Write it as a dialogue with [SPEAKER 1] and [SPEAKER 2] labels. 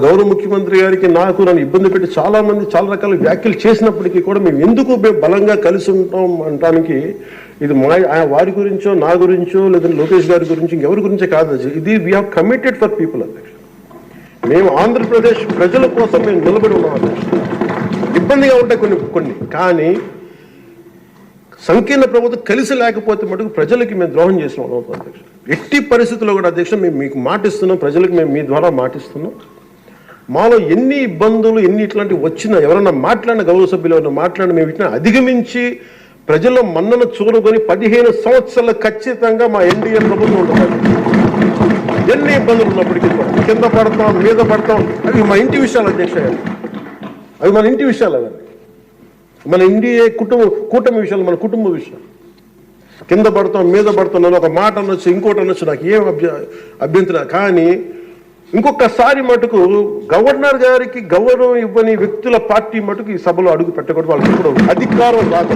[SPEAKER 1] గౌరవ ముఖ్యమంత్రి గారికి నాకు నన్ను ఇబ్బంది పెట్టి చాలామంది చాలా రకాల వ్యాఖ్యలు చేసినప్పటికీ కూడా మేము ఎందుకు బలంగా కలిసి ఉంటాం అనడానికి ఇది వారి గురించో నా గురించో లేదంటే లోకేష్ గారి గురించి ఇంకెవరి గురించో కాదు. ఇది we have committed for people అధ్యక్ష. మేము ఆంధ్రప్రదేశ్ ప్రజల కోసం మేము నిలబడి ఉన్నాం అధ్యక్ష. ఇబ్బందిగా ఉంటాయి కొన్ని కానీ సంకీర్ణ ప్రభుత్వం కలిసి లేకపోతే మటుకు ప్రజలకి మేము ద్రోహం చేసిన వాళ్ళం అవుతాం అధ్యక్ష. ఎట్టి పరిస్థితుల్లో కూడా అధ్యక్ష మేము మీకు మాటిస్తున్నాం, ప్రజలకు మేము మీ ద్వారా మాటిస్తున్నాం. మాలో ఎన్ని ఇబ్బందులు ఎన్ని ఇట్లాంటివి వచ్చినా ఎవరన్నా మాట్లాడిన గౌరవ సభ్యులు ఎవరన్నా మాట్లాడిన మేము ఇట్లా అధిగమించి ప్రజల మన్నను చూరుకొని 15 సంవత్సరాలు ఖచ్చితంగా మా ఎన్డీఏ ప్రభుత్వం ఉంటుంది. ఎన్ని ఇబ్బందులు ఉన్నప్పటికీ కింద పడతాం మీద పడతాం అవి మా ఇంటి విషయాలు అధ్యక్ష. అవి మన ఇంటి విషయాలు, అవన్నీ మన ఎన్డీఏ కూటమి విషయాలు, మన కుటుంబ విషయాలు. కింద పడతాం మీద పడతాం నన్ను ఒక మాట అనొచ్చు ఇంకోటి అనొచ్చు, నాకు ఏం అభ్యంతరం. కానీ ఇంకొకసారి మటుకు గవర్నర్ గారికి గౌరవం ఇవ్వని వ్యక్తుల పార్టీ మటుకు ఈ సభలో అడుగు పెట్టకూడదు. వాళ్ళకి ఇప్పుడు అధికారం రాదు.